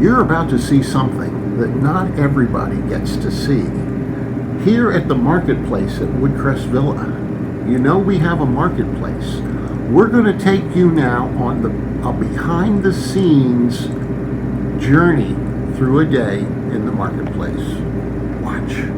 You're about to see something that not everybody gets to see. Here at the marketplace at Woodcrest Villa, you know we have a marketplace. We're going to take you now on a behind-the-scenes journey through a day in the marketplace. Watch.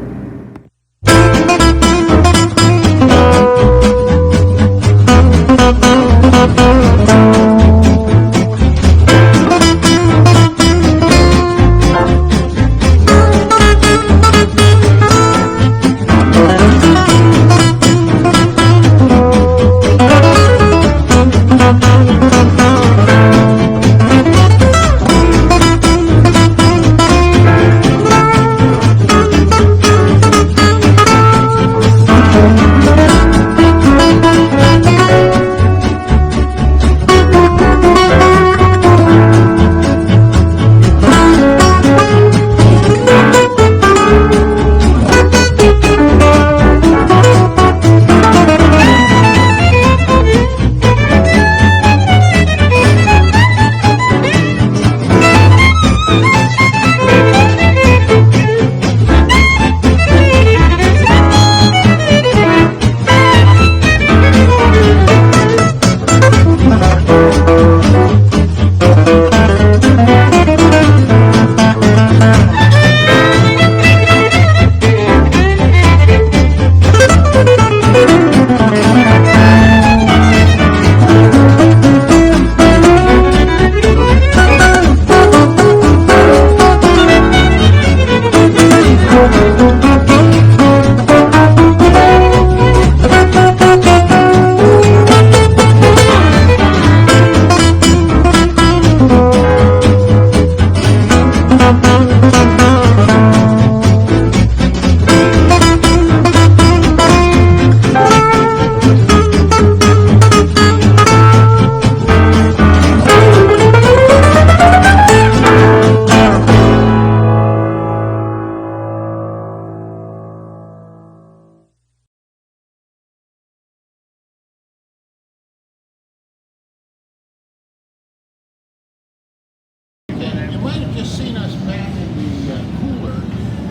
You might have just seen us back in the cooler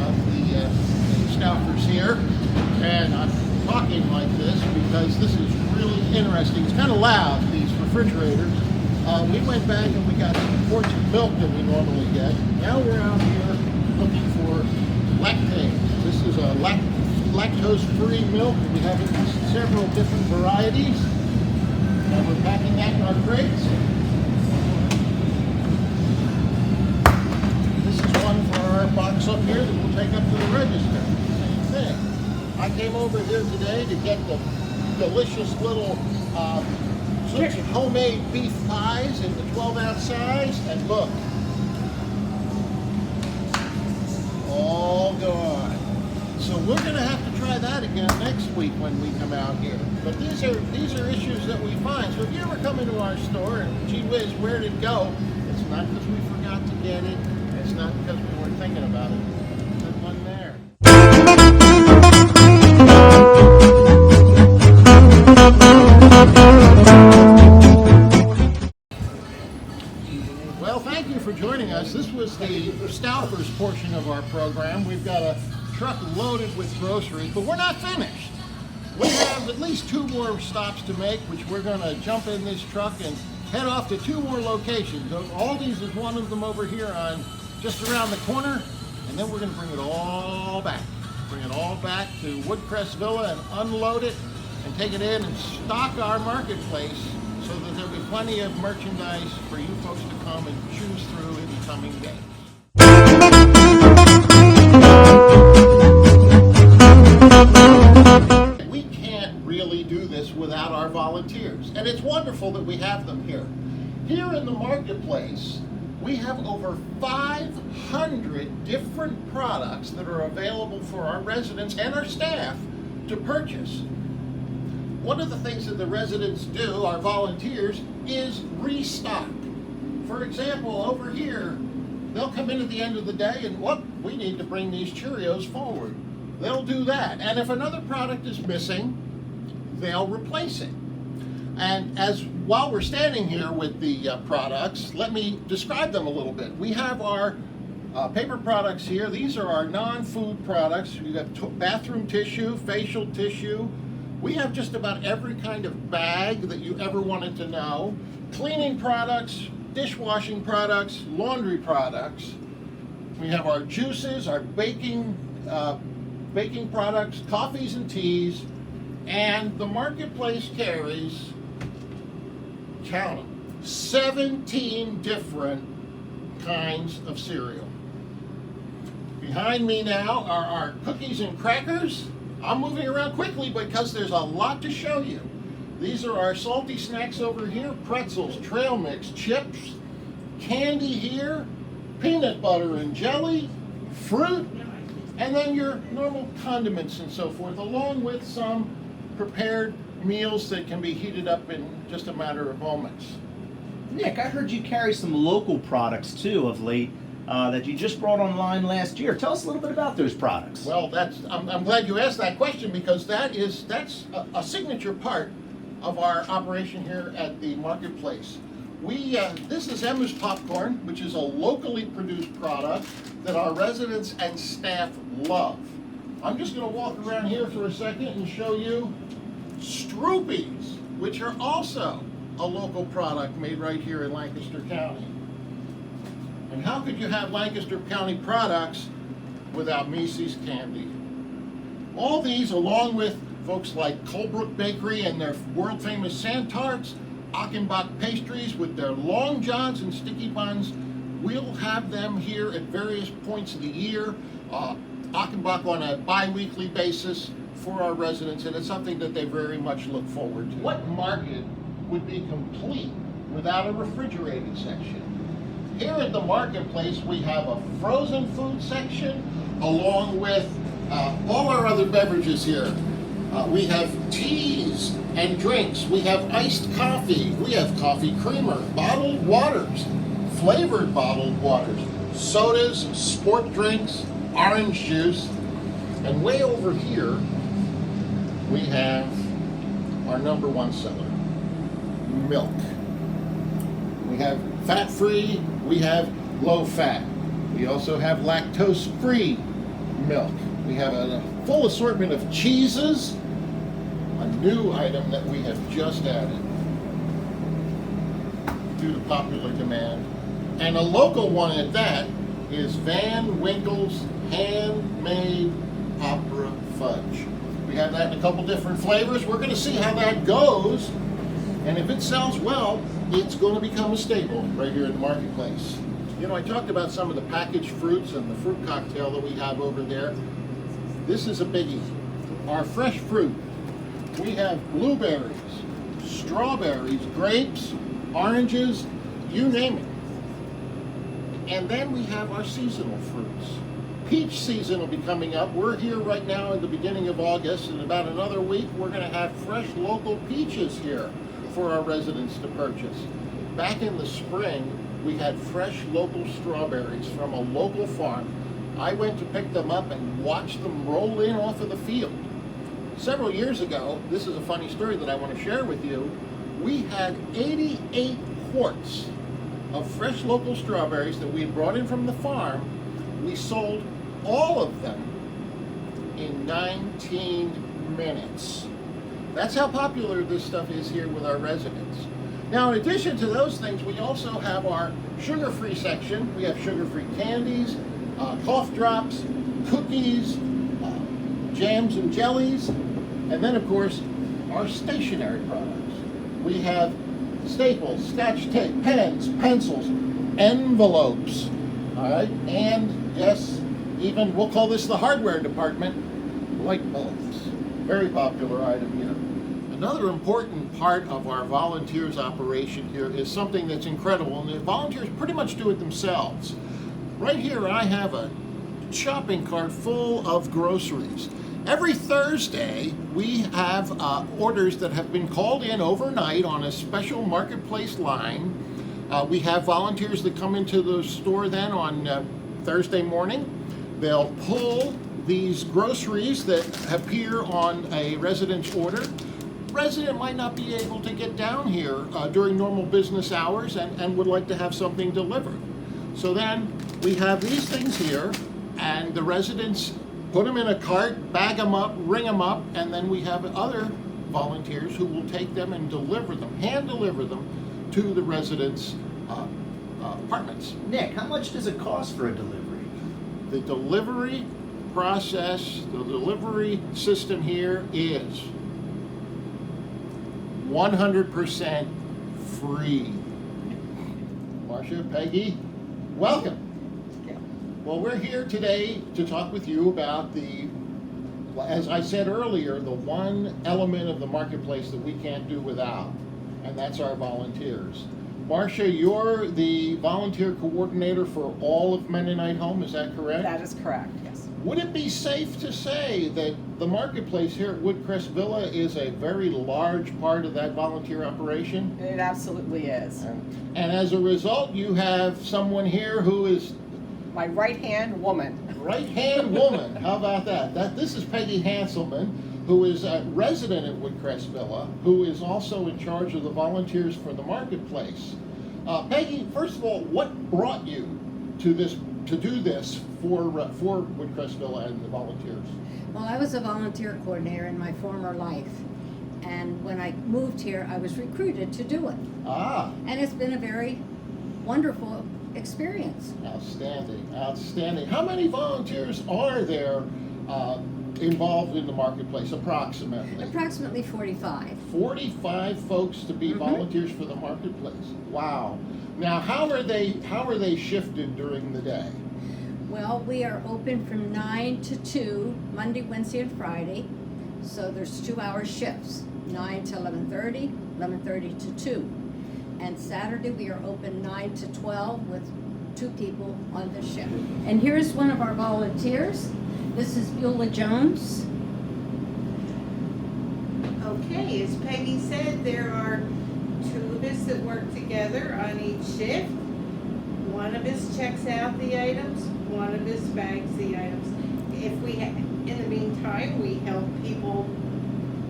of the Stouffer's here, and I'm talking like this because this is really interesting. It's kind of loud, these refrigerators. We went back and we got some quarts of milk that we normally get. Now we're out here looking for lactate. This is a lactose-free milk. We have it in several different varieties. And we're packing that in our crates. Our box up here that we'll take up to the register. Same thing. I came over here today to get the delicious little homemade beef pies in the 12-ounce size, and look, all gone. So we're going to have to try that again next week when we come out here. But these are issues that we find. So if you ever come into our store and gee whiz, where did it go? It's not because we forgot to get it. It's not because we weren't thinking about it. There's one there. Well, thank you for joining us. This was the Stouffer's portion of our program. We've got a truck loaded with groceries, but we're not finished. We have at least 2 more stops to make, which we're going to jump in this truck and head off to 2 more locations. Aldi's is one of them over here on just around the corner, and then we're going to bring it all back. Bring it all back to Woodcrest Villa and unload it and take it in and stock our marketplace so that there'll be plenty of merchandise for you folks to come and choose through in the coming days. We can't really do this without our volunteers, and it's wonderful that we have them here. Here in the marketplace, we have over 500 different products that are available for our residents and our staff to purchase. One of the things that the residents do, our volunteers, is restock. For example, over here, they'll come in at the end of the day and, whoop, we need to bring these Cheerios forward. They'll do that. And if another product is missing, they'll replace it. And while we're standing here with the products, let me describe them a little bit. We have our paper products here. These are our non-food products. We have bathroom tissue, facial tissue. We have just about every kind of bag that you ever wanted to know. Cleaning products, dishwashing products, laundry products. We have our juices, our baking products, coffees and teas, and the marketplace carries, count them, 17 different kinds of cereal. Behind me now are our cookies and crackers. I'm moving around quickly because there's a lot to show you. These are our salty snacks over here, pretzels, trail mix, chips, candy here, peanut butter and jelly, fruit, and then your normal condiments and so forth, along with some prepared meals that can be heated up in just a matter of moments. Nick, I heard you carry some local products too of late that you just brought online last year. Tell us a little bit about those products. Well, I'm glad you asked that question, because that's a signature part of our operation here at the marketplace. This is Emma's Popcorn, which is a locally produced product that our residents and staff love. I'm just going to walk around here for a second and show you Stroopies, which are also a local product made right here in Lancaster County. And how could you have Lancaster County products without Macy's candy? All these, along with folks like Colebrook Bakery and their world famous sand tarts, Achenbach pastries with their long johns and sticky buns, we'll have them here at various points of the year. Achenbach on a bi-weekly basis for our residents, and it's something that they very much look forward to. What market would be complete without a refrigerated section? Here at the marketplace, we have a frozen food section along with all our other beverages here. We have teas and drinks. We have iced coffee. We have coffee creamer, bottled waters, flavored bottled waters, sodas, sport drinks, orange juice. And way over here, we have our number one seller, milk. We have fat-free, we have low-fat. We also have lactose-free milk. We have a full assortment of cheeses, a new item that we have just added due to popular demand. And a local one at that is Van Winkle's Handmade Opera Fudge. We have that in a couple different flavors. We're going to see how that goes. And if it sells well, it's going to become a staple right here in the marketplace. You know, I talked about some of the packaged fruits and the fruit cocktail that we have over there. This is a biggie. Our fresh fruit. We have blueberries, strawberries, grapes, oranges, you name it. And then we have our seasonal fruits. Peach season will be coming up. We're here right now at the beginning of August. In about another week, we're going to have fresh local peaches here for our residents to purchase. Back in the spring, we had fresh local strawberries from a local farm. I went to pick them up and watched them roll in off of the field. Several years ago, this is a funny story that I want to share with you, we had 88 quarts of fresh local strawberries that we had brought in from the farm. We sold all of them in 19 minutes. That's how popular this stuff is here with our residents. Now, in addition to those things, we also have our sugar-free section. We have sugar-free candies, cough drops, cookies, jams and jellies, and then, of course, our stationery products. We have staples, scotch tape, pens, pencils, envelopes, all right, and yes, even we'll call this the hardware department, light bulbs. Very popular item here. Another important part of our volunteers operation here is something that's incredible, and the volunteers pretty much do it themselves. Right here I have a shopping cart full of groceries. Every Thursday we have orders that have been called in overnight on a special marketplace line. We have volunteers that come into the store then on Thursday morning. They'll pull these groceries that appear on a resident's order. resident might not be able to get down here during normal business hours and would like to have something delivered. So then we have these things here, and the residents put them in a cart, bag them up, ring them up, and then we have other volunteers who will take them and deliver them, hand deliver them to the residents' apartments. Nick, how much does it cost for a delivery? The delivery process, the delivery system here is 100% free. Marcia, Peggy, welcome. Well, we're here today to talk with you about as I said earlier, the one element of the marketplace that we can't do without, and that's our volunteers. Marcia, you're the volunteer coordinator for all of Mennonite Home, is that correct? That is correct, yes. Would it be safe to say that the marketplace here at Woodcrest Villa is a very large part of that volunteer operation? It absolutely is. And as a result, you have someone here who is My right-hand woman. right-hand woman. How about that? This is Peggy Hanselman, who is a resident at Woodcrest Villa, who is also in charge of the volunteers for the marketplace. Peggy, first of all, what brought you to do this for Woodcrest Villa and the volunteers? Well, I was a volunteer coordinator in my former life, and when I moved here, I was recruited to do it. Ah, And it's been a very wonderful experience. outstanding, outstanding. How many volunteers are there involved in the marketplace, approximately? Approximately 45. 45 folks to be volunteers for the marketplace. Wow. Now, how are they shifted during the day? Well, we are open from 9 to 2, Monday, Wednesday, and Friday. So there's 2-hour shifts, 9 to 11:30, 11:30 to 2. And Saturday, we are open 9 to 12 with 2 people on the shift. And here's one of our volunteers. This is Beulah Jones. Okay, as Peggy said, there are 2 of us that work together on each shift. One of us checks out the items, one of us bags the items. In the meantime, we help people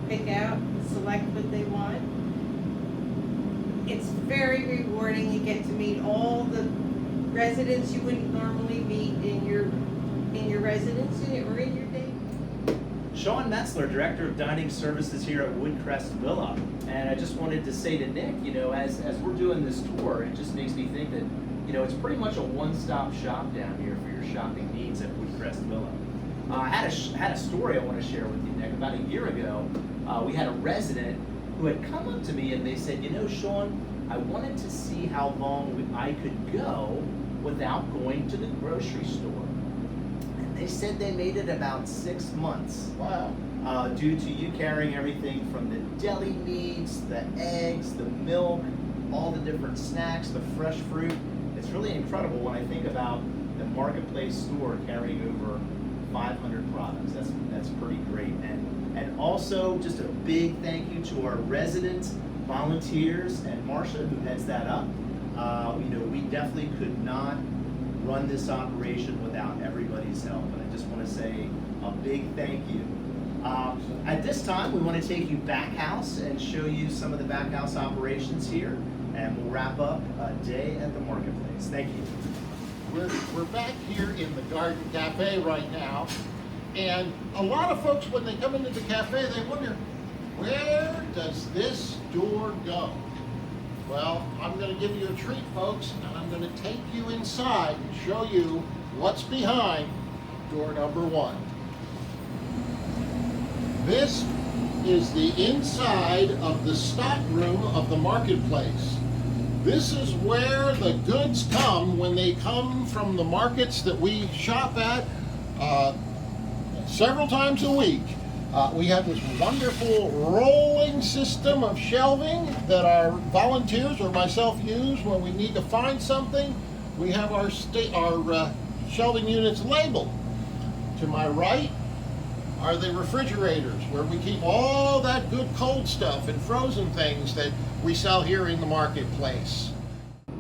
pick out, select what they want. It's very rewarding. You get to meet all the residents you wouldn't normally meet in your residence or in your day. Sean Metzler, Director of Dining Services here at Woodcrest Villa. And I just wanted to say to Nick, as we're doing this tour, it just makes me think that, it's pretty much a one-stop shop down here for your shopping needs at Woodcrest Villa. I had a story I want to share with you, Nick. About a year ago, we had a resident who had come up to me and they said, Sean, I wanted to see how long I could go without going to the grocery store. And they said they made it about 6 months. Wow. Due to you carrying everything from the deli meats, the eggs, the milk, all the different snacks, the fresh fruit. It's really incredible when I think about the marketplace store carrying over 500 products. That's pretty great. And also just a big thank you to our residents, volunteers, and Marcia, who heads that up. We definitely could not run this operation without everybody's help, and I just want to say a big thank you. At this time, we want to take you back house and show you some of the back house operations here, and we'll wrap up a day at the marketplace. Thank you. We're back here in the Garden Cafe right now, and a lot of folks, when they come into the cafe, they wonder, where does this door go? Well, I'm going to give you a treat, folks, and I'm going to take you inside and show you what's behind door number 1. This is the inside of the stock room of the marketplace. This is where the goods come when they come from the markets that we shop at several times a week. We have this wonderful rolling system of shelving that our volunteers or myself use when we need to find something. We have our shelving units labeled. To my right are the refrigerators where we keep all that good cold stuff and frozen things that we sell here in the marketplace.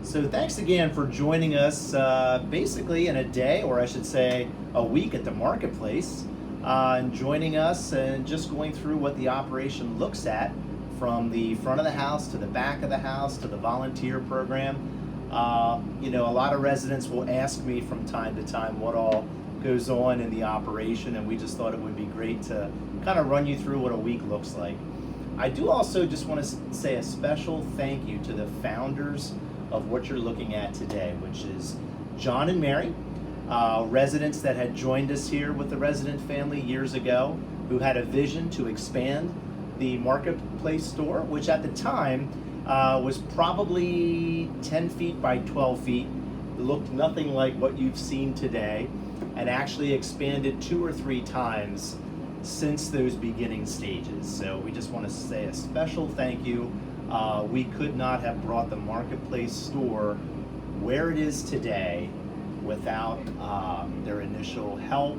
So thanks again for joining us basically in a day, or I should say a week at the marketplace, and joining us and just going through what the operation looks from the front of the house to the back of the house to the volunteer program. You know, a lot of residents will ask me from time to time what all goes on in the operation, and we just thought it would be great to kind of run you through what a week looks like. I do also just want to say a special thank you to the founders of what you're looking at today, which is John and Mary, residents that had joined us here with the resident family years ago, who had a vision to expand the marketplace store, which at the time was probably 10 feet by 12 feet. It looked nothing like what you've seen today, and actually expanded 2 or 3 times since those beginning stages. So we just want to say a special thank you. We could not have brought the marketplace store where it is today without their initial help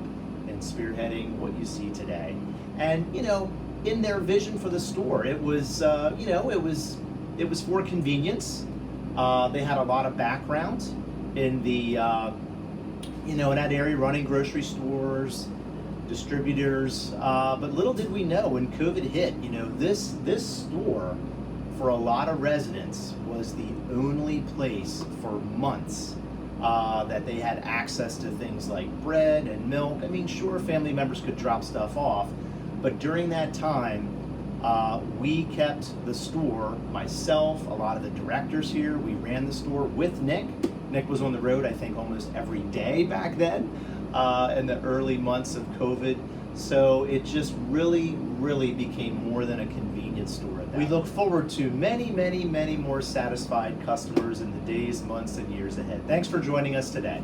in spearheading what you see today. And you know, in their vision for the store, it was you know, it was for convenience. They had a lot of background in the you know, in that area, running grocery stores, distributors, but little did we know when COVID hit, you know, this store for a lot of residents was the only place for months that they had access to things like bread and milk. I mean, sure, family members could drop stuff off, but during that time, we kept the store, myself, a lot of the directors here, we ran the store with Nick. Nick was on the road, I think, almost every day back then in the early months of COVID. So it just really became more than a convenience store at that. We look forward to many more satisfied customers in the days, months, and years ahead. Thanks for joining us today.